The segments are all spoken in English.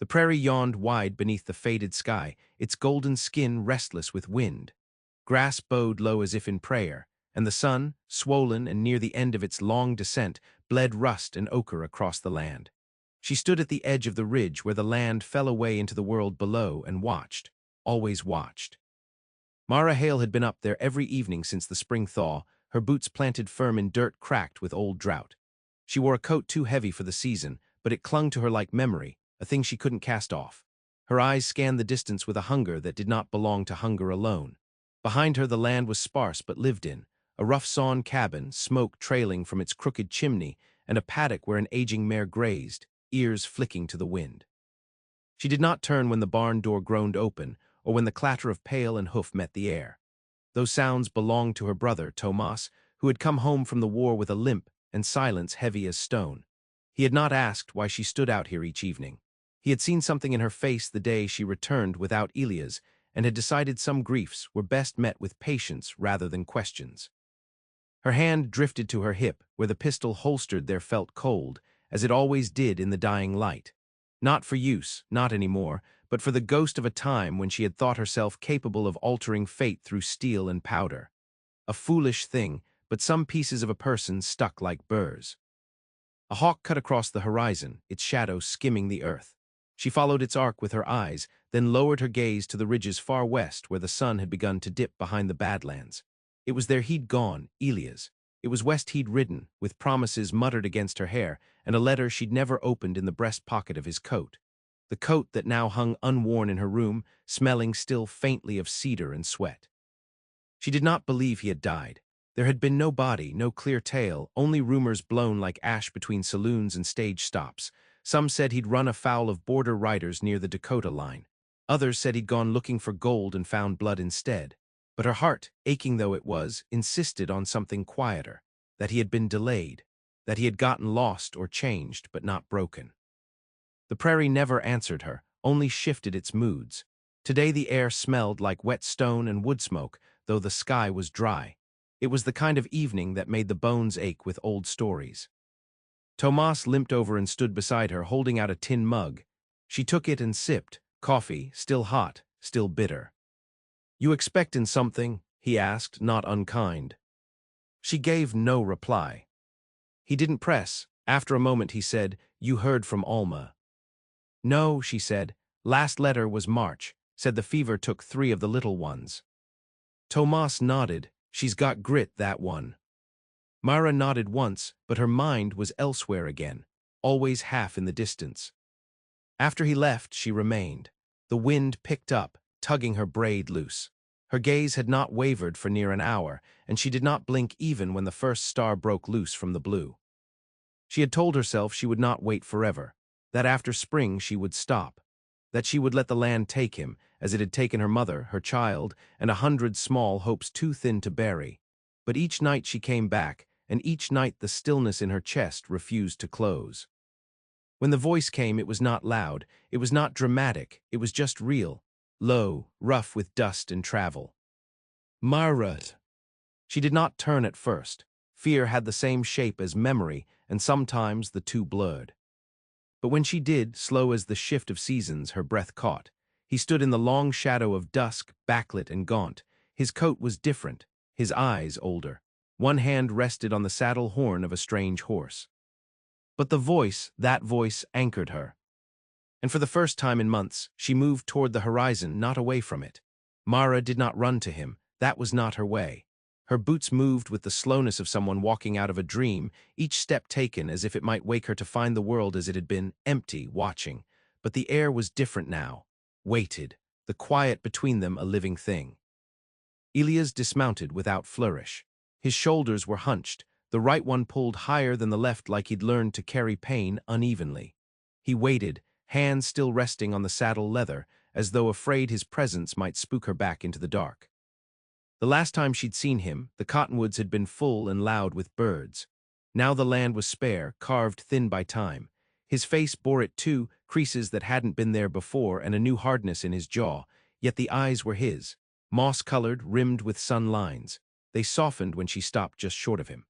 The prairie yawned wide beneath the faded sky, its golden skin restless with wind. Grass bowed low as if in prayer, and the sun, swollen and near the end of its long descent, bled rust and ochre across the land. She stood at the edge of the ridge where the land fell away into the world below and watched, always watched. Mara Hale had been up there every evening since the spring thaw, her boots planted firm in dirt cracked with old drought. She wore a coat too heavy for the season, but it clung to her like memory, a thing she couldn't cast off. Her eyes scanned the distance with a hunger that did not belong to hunger alone. Behind her the land was sparse but lived in, a rough-sawn cabin, smoke trailing from its crooked chimney, and a paddock where an aging mare grazed, ears flicking to the wind. She did not turn when the barn door groaned open, or when the clatter of pail and hoof met the air. Those sounds belonged to her brother, Tomas, who had come home from the war with a limp and silence heavy as stone. He had not asked why she stood out here each evening. He had seen something in her face the day she returned without Elias, and had decided some griefs were best met with patience rather than questions. Her hand drifted to her hip, where the pistol holstered there felt cold, as it always did in the dying light. Not for use, not anymore, but for the ghost of a time when she had thought herself capable of altering fate through steel and powder. A foolish thing, but some pieces of a person stuck like burrs. A hawk cut across the horizon, its shadow skimming the earth. She followed its arc with her eyes, then lowered her gaze to the ridges far west where the sun had begun to dip behind the Badlands. It was there he'd gone, Elias. It was west he'd ridden, with promises muttered against her hair, and a letter she'd never opened in the breast pocket of his coat. The coat that now hung unworn in her room, smelling still faintly of cedar and sweat. She did not believe he had died. There had been no body, no clear tale, only rumors blown like ash between saloons and stage stops. Some said he'd run afoul of border riders near the Dakota line. Others said he'd gone looking for gold and found blood instead. But her heart, aching though it was, insisted on something quieter, that he had been delayed, that he had gotten lost or changed but not broken. The prairie never answered her, only shifted its moods. Today the air smelled like wet stone and wood smoke, though the sky was dry. It was the kind of evening that made the bones ache with old stories. Tomas limped over and stood beside her, holding out a tin mug. She took it and sipped, coffee, still hot, still bitter. "You expectin' something?" he asked, not unkind. She gave no reply. He didn't press. After a moment he said, "You heard from Alma." "No," she said. "Last letter was March. Said the fever took 3 of the little ones." Tomas nodded. "She's got grit, that one." Mara nodded once, but her mind was elsewhere again, always half in the distance. After he left, she remained. The wind picked up, tugging her braid loose. Her gaze had not wavered for near an hour, and she did not blink even when the first star broke loose from the blue. She had told herself she would not wait forever, that after spring she would stop, that she would let the land take him, as it had taken her mother, her child, and 100 small hopes too thin to bury. But each night she came back, and each night the stillness in her chest refused to close. When the voice came, it was not loud, it was not dramatic, it was just real, low, rough with dust and travel. "Mara." She did not turn at first. Fear had the same shape as memory, and sometimes the two blurred. But when she did, slow as the shift of seasons, her breath caught. He stood in the long shadow of dusk, backlit and gaunt. His coat was different, his eyes older. One hand rested on the saddle horn of a strange horse. But the voice, that voice, anchored her. And for the first time in months, she moved toward the horizon, not away from it. Mara did not run to him. That was not her way. Her boots moved with the slowness of someone walking out of a dream, each step taken as if it might wake her to find the world as it had been, empty, watching. But the air was different now, weighted, the quiet between them a living thing. Elias dismounted without flourish. His shoulders were hunched, the right one pulled higher than the left like he'd learned to carry pain unevenly. He waited, hands still resting on the saddle leather, as though afraid his presence might spook her back into the dark. The last time she'd seen him, the cottonwoods had been full and loud with birds. Now the land was spare, carved thin by time. His face bore it too, creases that hadn't been there before and a new hardness in his jaw, yet the eyes were his, moss-colored, rimmed with sun lines. They softened when she stopped just short of him.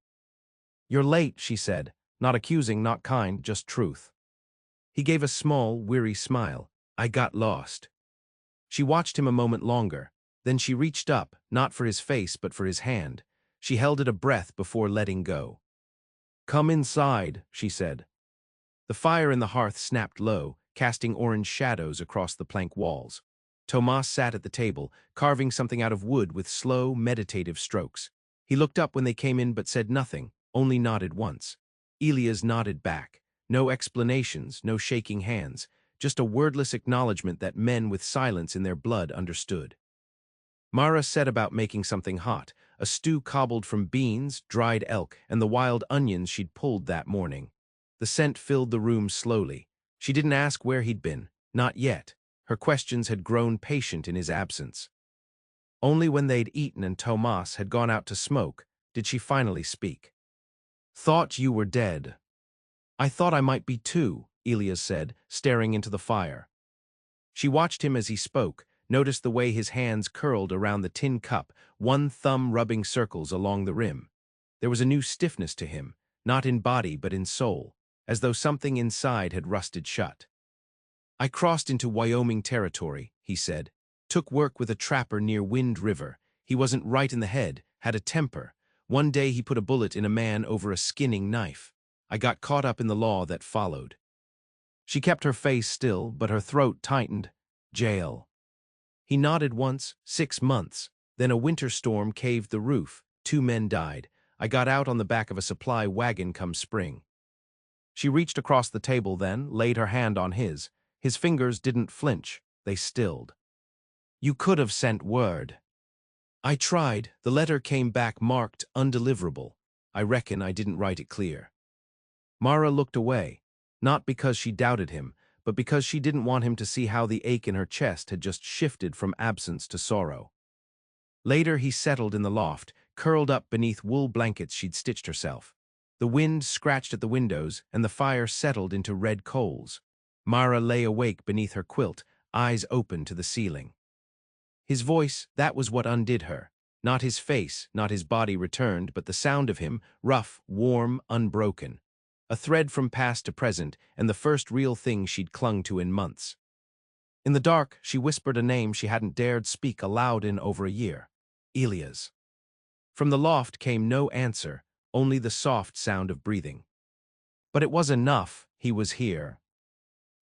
"You're late," she said, not accusing, not kind, just truth. He gave a small, weary smile. I got lost. She watched him a moment longer. Then she reached up, not for his face but for his hand. She held it a breath before letting go. Come inside, she said. The fire in the hearth snapped low, casting orange shadows across the plank walls. Tomas sat at the table, carving something out of wood with slow, meditative strokes. He looked up when they came in but said nothing, only nodded once. Elias nodded back. No explanations, no shaking hands, just a wordless acknowledgement that men with silence in their blood understood. Mara set about making something hot, a stew cobbled from beans, dried elk, and the wild onions she'd pulled that morning. The scent filled the room slowly. She didn't ask where he'd been, not yet. Her questions had grown patient in his absence. Only when they'd eaten and Tomas had gone out to smoke did she finally speak. Thought you were dead. I thought I might be too, Elias said, staring into the fire. She watched him as he spoke, noticed the way his hands curled around the tin cup, one thumb rubbing circles along the rim. There was a new stiffness to him, not in body but in soul, as though something inside had rusted shut. I crossed into Wyoming territory, he said. Took work with a trapper near Wind River. He wasn't right in the head, had a temper. One day he put a bullet in a man over a skinning knife. I got caught up in the law that followed. She kept her face still, but her throat tightened. Jail. He nodded once, 6 months. Then a winter storm caved the roof. 2 men died. I got out on the back of a supply wagon come spring. She reached across the table then, laid her hand on his. His fingers didn't flinch. They stilled. You could have sent word. I tried. The letter came back marked undeliverable. I reckon I didn't write it clear. Mara looked away, not because she doubted him, but because she didn't want him to see how the ache in her chest had just shifted from absence to sorrow. Later he settled in the loft, curled up beneath wool blankets she'd stitched herself. The wind scratched at the windows, and the fire settled into red coals. Mara lay awake beneath her quilt, eyes open to the ceiling. His voice, that was what undid her. Not his face, not his body returned, but the sound of him, rough, warm, unbroken. A thread from past to present, and the first real thing she'd clung to in months. In the dark, she whispered a name she hadn't dared speak aloud in over a year. Elias. From the loft came no answer, only the soft sound of breathing. But it was enough. He was here.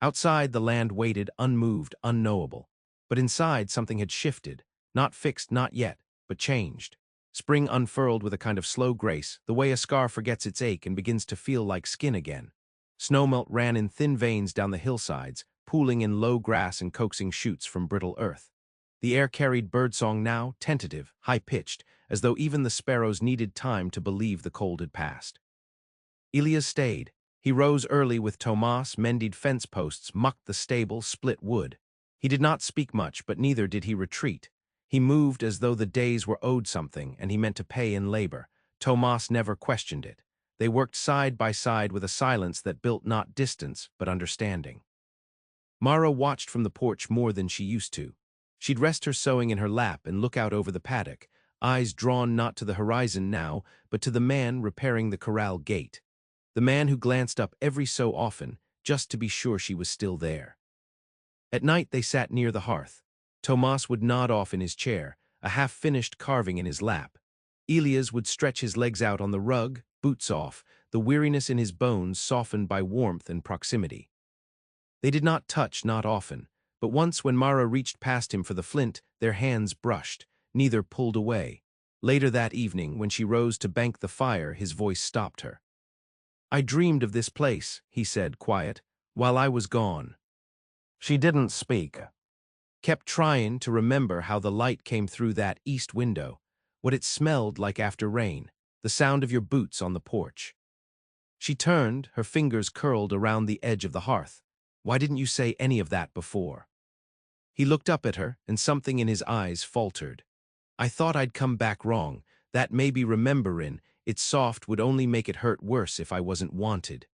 Outside, the land waited, unmoved, unknowable. But inside, something had shifted. Not fixed, not yet, but changed. Spring unfurled with a kind of slow grace, the way a scar forgets its ache and begins to feel like skin again. Snowmelt ran in thin veins down the hillsides, pooling in low grass and coaxing shoots from brittle earth. The air carried birdsong now, tentative, high-pitched, as though even the sparrows needed time to believe the cold had passed. Elias stayed. He rose early with Tomas, mended fence posts, mucked the stable, split wood. He did not speak much, but neither did he retreat. He moved as though the days were owed something, and he meant to pay in labor. Tomas never questioned it. They worked side by side with a silence that built not distance, but understanding. Mara watched from the porch more than she used to. She'd rest her sewing in her lap and look out over the paddock, eyes drawn not to the horizon now, but to the man repairing the corral gate. The man who glanced up every so often, just to be sure she was still there. At night they sat near the hearth. Tomas would nod off in his chair, a half-finished carving in his lap. Elias would stretch his legs out on the rug, boots off, the weariness in his bones softened by warmth and proximity. They did not touch, not often, but once when Mara reached past him for the flint, their hands brushed, neither pulled away. Later that evening, when she rose to bank the fire, his voice stopped her. I dreamed of this place, he said, quiet, while I was gone. She didn't speak. Kept trying to remember how the light came through that east window, what it smelled like after rain, the sound of your boots on the porch. She turned, her fingers curled around the edge of the hearth. Why didn't you say any of that before? He looked up at her, and something in his eyes faltered. I thought I'd come back wrong, that maybe rememberin', it's soft would only make it hurt worse if I wasn't wanted.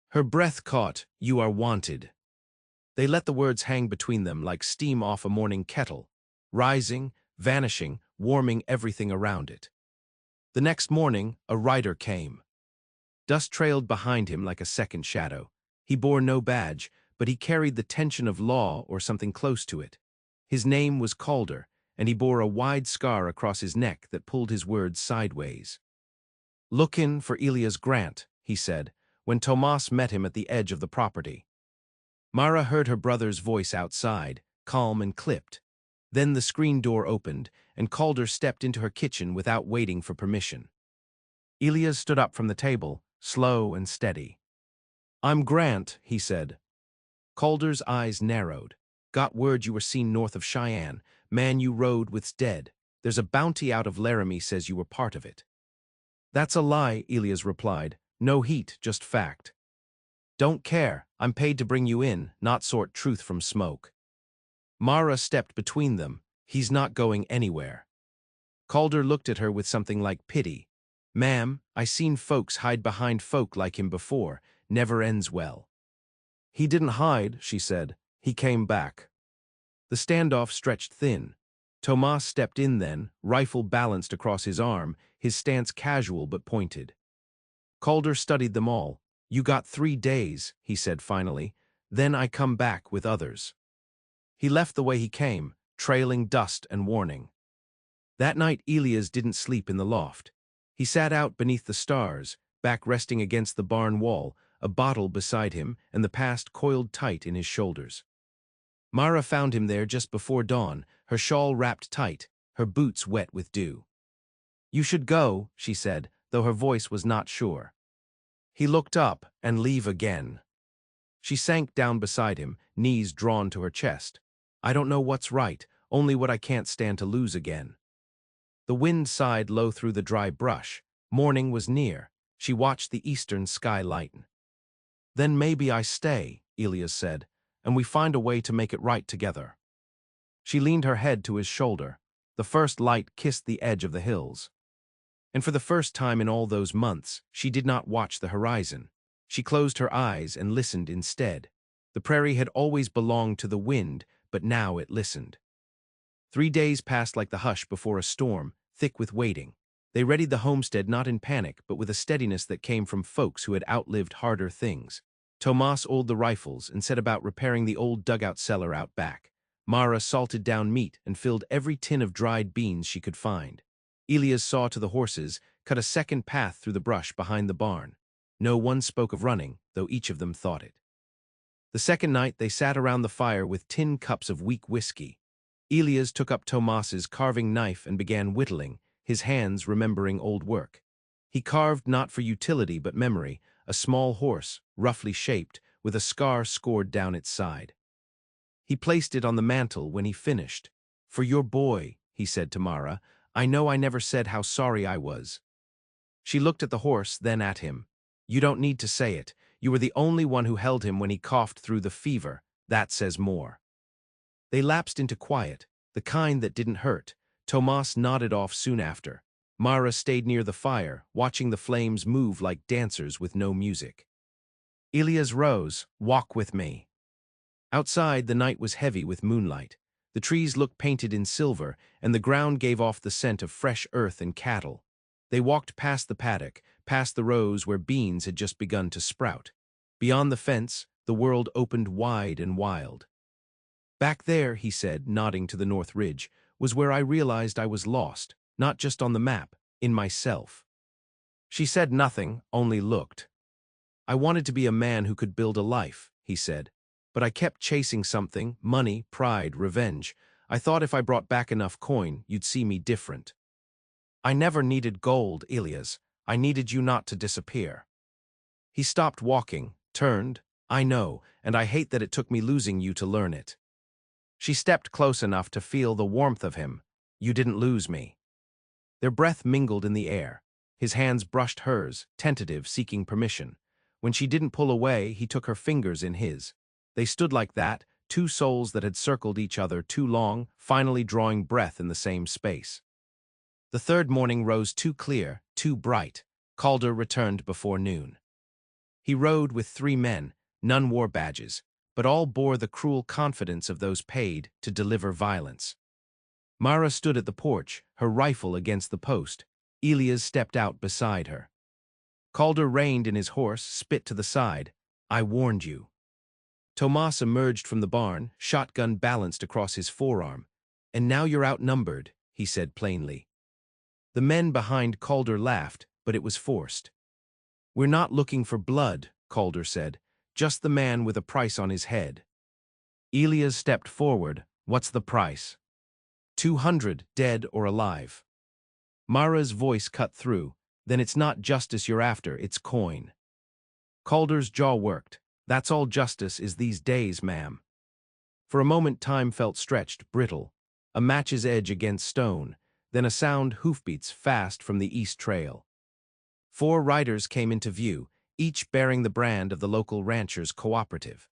Her breath caught, you are wanted. They let the words hang between them like steam off a morning kettle, rising, vanishing, warming everything around it. The next morning, a rider came. Dust trailed behind him like a second shadow. He bore no badge, but he carried the tension of law or something close to it. His name was Calder, and he bore a wide scar across his neck that pulled his words sideways. "Look in for Elias Grant," he said, when Tomas met him at the edge of the property. Mara heard her brother's voice outside, calm and clipped. Then the screen door opened, and Calder stepped into her kitchen without waiting for permission. Elias stood up from the table, slow and steady. "I'm Grant," he said. Calder's eyes narrowed. "Got word you were seen north of Cheyenne. Man you rode with's dead. There's a bounty out of Laramie says you were part of it." "That's a lie," Elias replied. "No heat, just fact." "Don't care. I'm paid to bring you in, not sort truth from smoke." Mara stepped between them. "He's not going anywhere." Calder looked at her with something like pity. "Ma'am, I seen folks hide behind folk like him before. Never ends well." "He didn't hide," she said. "He came back." The standoff stretched thin. Tomas stepped in then, rifle balanced across his arm, his stance casual but pointed. Calder studied them all. "You got 3 days," he said finally. "Then I come back with others." He left the way he came, trailing dust and warning. That night Elias didn't sleep in the loft. He sat out beneath the stars, back resting against the barn wall, a bottle beside him and the past coiled tight in his shoulders. Mara found him there just before dawn, her shawl wrapped tight, her boots wet with dew. "You should go," she said, though her voice was not sure. He looked up and leave again. She sank down beside him, knees drawn to her chest. "I don't know what's right, only what I can't stand to lose again." The wind sighed low through the dry brush. Morning was near. She watched the eastern sky lighten. "Then maybe I stay," Elias said, "and we find a way to make it right together." She leaned her head to his shoulder. The first light kissed the edge of the hills. And for the first time in all those months, she did not watch the horizon. She closed her eyes and listened instead. The prairie had always belonged to the wind, but now it listened. 3 days passed like the hush before a storm, thick with waiting. They readied the homestead not in panic, but with a steadiness that came from folks who had outlived harder things. Tomas oiled the rifles and set about repairing the old dugout cellar out back. Mara salted down meat and filled every tin of dried beans she could find. Elias saw to the horses, cut a second path through the brush behind the barn. No one spoke of running, though each of them thought it. The second night they sat around the fire with tin cups of weak whiskey. Elias took up Tomas's carving knife and began whittling, his hands remembering old work. He carved not for utility but memory, a small horse, roughly shaped, with a scar scored down its side. He placed it on the mantel when he finished. "For your boy," he said to Mara. "I know I never said how sorry I was." She looked at the horse, then at him. "You don't need to say it. You were the only one who held him when he coughed through the fever. That says more." They lapsed into quiet, the kind that didn't hurt. Tomas nodded off soon after. Mara stayed near the fire, watching the flames move like dancers with no music. Elias rose. "Walk with me." Outside, the night was heavy with moonlight. The trees looked painted in silver, and the ground gave off the scent of fresh earth and cattle. They walked past the paddock, past the rows where beans had just begun to sprout. Beyond the fence, the world opened wide and wild. "Back there," he said, nodding to the north ridge, "was where I realized I was lost, not just on the map, in myself." She said nothing, only looked. "I wanted to be a man who could build a life," he said. "But I kept chasing something, money, pride, revenge. I thought if I brought back enough coin, you'd see me different." "I never needed gold, Elias. I needed you not to disappear." He stopped walking, turned. "I know, and I hate that it took me losing you to learn it." She stepped close enough to feel the warmth of him. "You didn't lose me." Their breath mingled in the air. His hands brushed hers, tentative, seeking permission. When she didn't pull away, he took her fingers in his. They stood like that, two souls that had circled each other too long, finally drawing breath in the same space. The third morning rose too clear, too bright. Calder returned before noon. He rode with 3 men, none wore badges, but all bore the cruel confidence of those paid to deliver violence. Mara stood at the porch, her rifle against the post. Elias stepped out beside her. Calder reined in his horse, spit to the side. I warned you. Tomas emerged from the barn, shotgun balanced across his forearm. And now you're outnumbered, he said plainly. The men behind Calder laughed, but it was forced. We're not looking for blood, Calder said, just the man with a price on his head. Elias stepped forward. What's the price? 200, dead or alive. Mara's voice cut through. Then it's not justice you're after, it's coin. Calder's jaw worked. That's all justice is these days, ma'am. For a moment time felt stretched, brittle, a match's edge against stone, then a sound hoofbeats fast from the east trail. 4 riders came into view, each bearing the brand of the local ranchers' cooperative.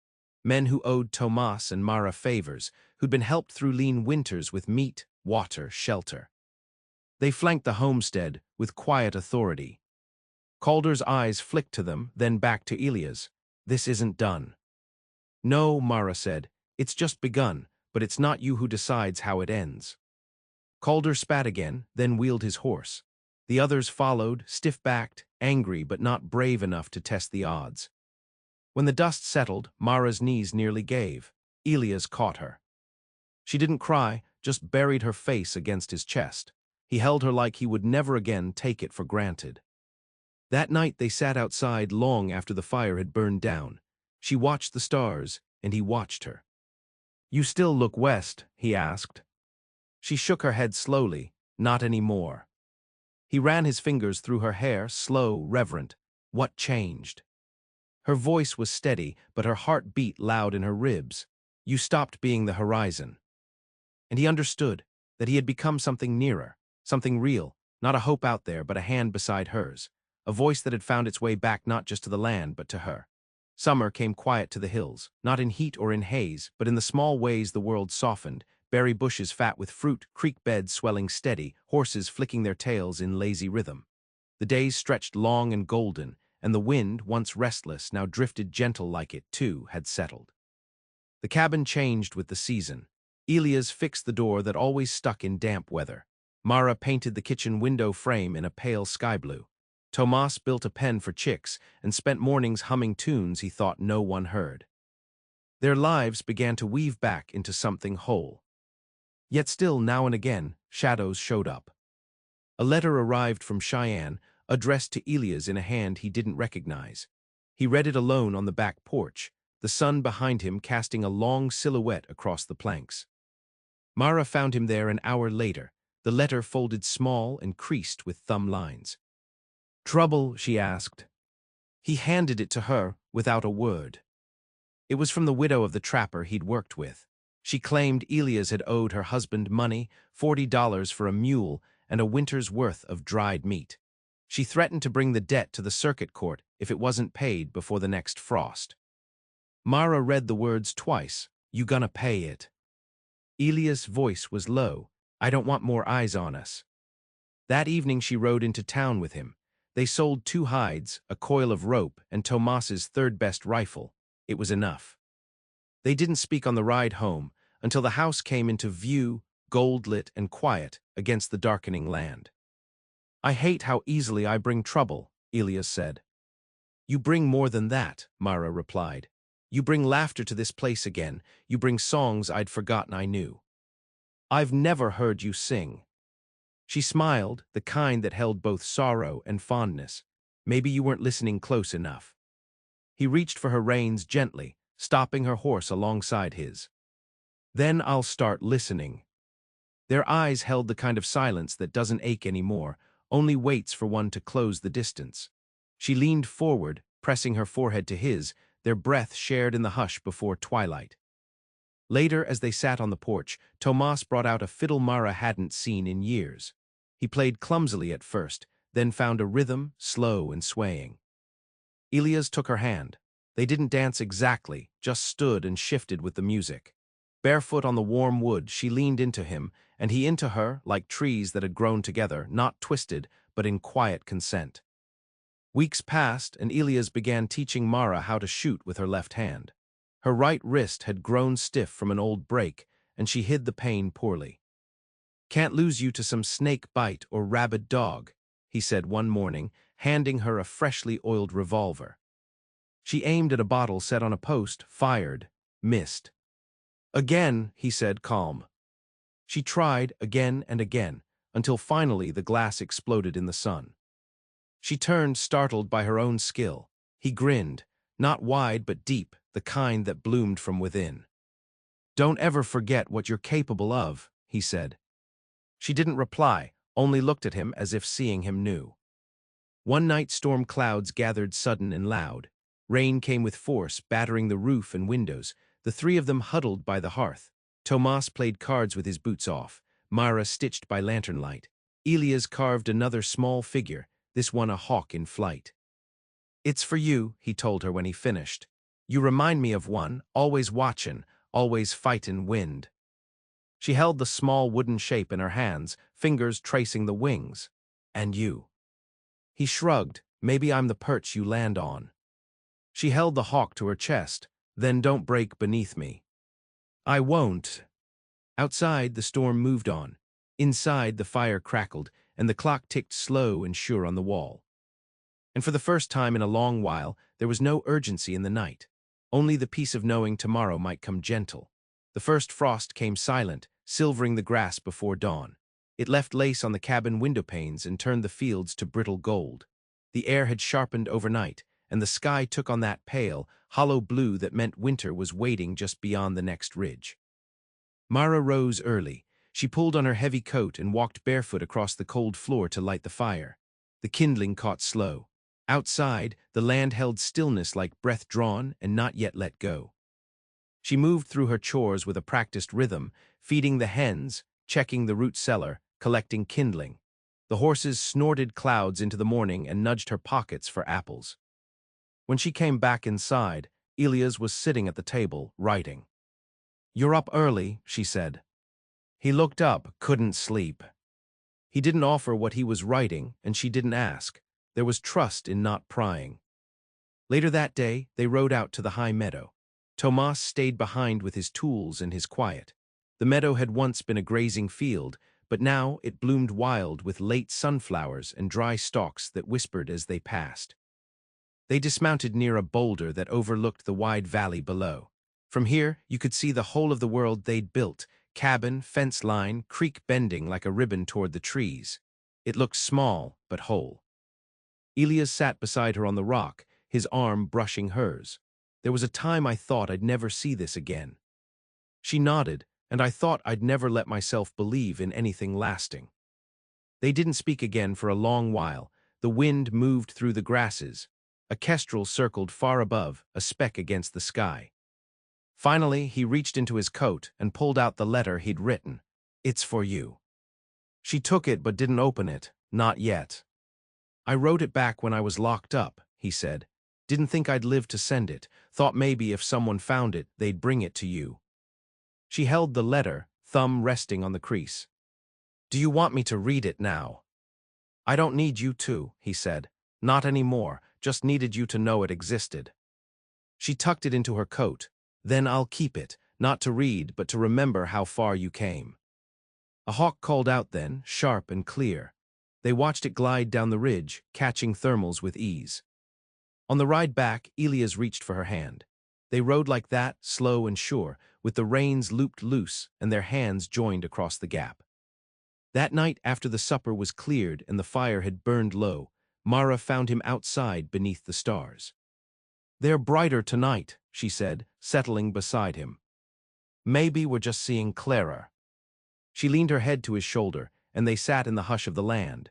Men who owed Tomas and Mara favors, who'd been helped through lean winters with meat, water, shelter. They flanked the homestead with quiet authority. Calder's eyes flicked to them, then back to Elias. This isn't done. No, Mara said. It's just begun, but it's not you who decides how it ends. Calder spat again, then wheeled his horse. The others followed, stiff-backed, angry but not brave enough to test the odds. When the dust settled, Mara's knees nearly gave. Elias caught her. She didn't cry, just buried her face against his chest. He held her like he would never again take it for granted. That night they sat outside long after the fire had burned down. She watched the stars, and he watched her. You still look west, he asked. She shook her head slowly. Not anymore. He ran his fingers through her hair, slow, reverent. What changed? Her voice was steady, but her heart beat loud in her ribs. You stopped being the horizon. And he understood that he had become something nearer, something real, not a hope out there, but a hand beside hers, a voice that had found its way back not just to the land, but to her. Summer came quiet to the hills, not in heat or in haze, but in the small ways the world softened, berry bushes fat with fruit, creek beds swelling steady, horses flicking their tails in lazy rhythm. The days stretched long and golden, and the wind, once restless, now drifted gentle like it, too, had settled. The cabin changed with the season. Elias fixed the door that always stuck in damp weather. Mara painted the kitchen window frame in a pale sky blue. Tomas built a pen for chicks and spent mornings humming tunes he thought no one heard. Their lives began to weave back into something whole. Yet still, now and again, shadows showed up. A letter arrived from Cheyenne, addressed to Elias in a hand he didn't recognize. He read it alone on the back porch, the sun behind him casting a long silhouette across the planks. Mara found him there an hour later, the letter folded small and creased with thumb lines. Trouble, she asked. He handed it to her without a word. It was from the widow of the trapper he'd worked with. She claimed Elias had owed her husband money, $40 for a mule, and a winter's worth of dried meat. She threatened to bring the debt to the circuit court if it wasn't paid before the next frost. Mara read the words twice. You gonna pay it? Elias' voice was low. I don't want more eyes on us. That evening she rode into town with him. They sold 2 hides, a coil of rope, and Tomas's third-best rifle. It was enough. They didn't speak on the ride home until the house came into view, gold-lit and quiet, against the darkening land. I hate how easily I bring trouble, Elias said. You bring more than that, Mara replied. You bring laughter to this place again. You bring songs I'd forgotten I knew. I've never heard you sing. She smiled, the kind that held both sorrow and fondness. Maybe you weren't listening close enough. He reached for her reins gently, stopping her horse alongside his. Then I'll start listening. Their eyes held the kind of silence that doesn't ache anymore, only waits for one to close the distance. She leaned forward, pressing her forehead to his, their breath shared in the hush before twilight. Later, as they sat on the porch, Tomas brought out a fiddle Mara hadn't seen in years. He played clumsily at first, then found a rhythm, slow and swaying. Elias took her hand. They didn't dance exactly, just stood and shifted with the music. Barefoot on the warm wood, she leaned into him, and he into her, like trees that had grown together, not twisted, but in quiet consent. Weeks passed, and Elias began teaching Mara how to shoot with her left hand. Her right wrist had grown stiff from an old break, and she hid the pain poorly. Can't lose you to some snake bite or rabid dog, he said one morning, handing her a freshly oiled revolver. She aimed at a bottle set on a post, fired, missed. Again, he said, calm. She tried again and again, until finally the glass exploded in the sun. She turned, startled by her own skill. He grinned, not wide but deep, the kind that bloomed from within. Don't ever forget what you're capable of, he said. She didn't reply, only looked at him as if seeing him new. One night storm clouds gathered sudden and loud. Rain came with force, battering the roof and windows. The three of them huddled by the hearth. Tomas played cards with his boots off. Mara stitched by lantern light. Elias carved another small figure, this one a hawk in flight. It's for you, he told her when he finished. You remind me of one, always watchin', always fightin' wind. She held the small wooden shape in her hands, fingers tracing the wings. And you. He shrugged, maybe I'm the perch you land on. She held the hawk to her chest, then don't break beneath me. I won't. Outside, the storm moved on. Inside, the fire crackled, and the clock ticked slow and sure on the wall. And for the first time in a long while, there was no urgency in the night. Only the peace of knowing tomorrow might come gentle. The first frost came silent, silvering the grass before dawn. It left lace on the cabin window panes and turned the fields to brittle gold. The air had sharpened overnight, and the sky took on that pale, hollow blue that meant winter was waiting just beyond the next ridge. Mara rose early. She pulled on her heavy coat and walked barefoot across the cold floor to light the fire. The kindling caught slow. Outside, the land held stillness like breath drawn and not yet let go. She moved through her chores with a practiced rhythm, feeding the hens, checking the root cellar, collecting kindling. The horses snorted clouds into the morning and nudged her pockets for apples. When she came back inside, Elias was sitting at the table, writing. You're up early, she said. He looked up, couldn't sleep. He didn't offer what he was writing, and she didn't ask. There was trust in not prying. Later that day, they rode out to the high meadow. Tomas stayed behind with his tools and his quiet. The meadow had once been a grazing field, but now it bloomed wild with late sunflowers and dry stalks that whispered as they passed. They dismounted near a boulder that overlooked the wide valley below. From here, you could see the whole of the world they'd built, cabin, fence line, creek bending like a ribbon toward the trees. It looked small, but whole. Elias sat beside her on the rock, his arm brushing hers. There was a time I thought I'd never see this again. She nodded, and I thought I'd never let myself believe in anything lasting. They didn't speak again for a long while. The wind moved through the grasses. A kestrel circled far above, a speck against the sky. Finally, he reached into his coat and pulled out the letter he'd written. It's for you. She took it but didn't open it, not yet. I wrote it back when I was locked up, he said. Didn't think I'd live to send it. Thought maybe if someone found it, they'd bring it to you. She held the letter, thumb resting on the crease. Do you want me to read it now? I don't need you to, he said. Not anymore, just needed you to know it existed. She tucked it into her coat. Then I'll keep it, not to read, but to remember how far you came. A hawk called out then, sharp and clear. They watched it glide down the ridge, catching thermals with ease. On the ride back, Elias reached for her hand. They rode like that, slow and sure, with the reins looped loose and their hands joined across the gap. That night after the supper was cleared and the fire had burned low, Mara found him outside beneath the stars. They're brighter tonight, she said, settling beside him. Maybe we're just seeing clearer. She leaned her head to his shoulder, and they sat in the hush of the land.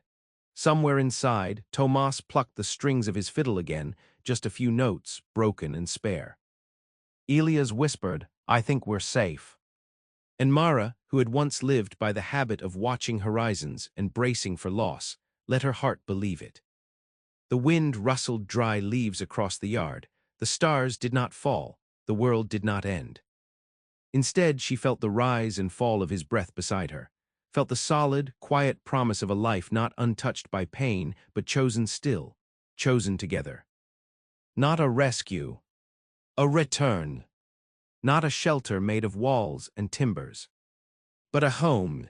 Somewhere inside, Tomas plucked the strings of his fiddle again, just a few notes, broken and spare. Elias whispered, I think we're safe. And Mara, who had once lived by the habit of watching horizons and bracing for loss, let her heart believe it. The wind rustled dry leaves across the yard. The stars did not fall. The world did not end. Instead, she felt the rise and fall of his breath beside her, felt the solid, quiet promise of a life not untouched by pain, but chosen still, chosen together. Not a rescue, a return. Not a shelter made of walls and timbers, but a home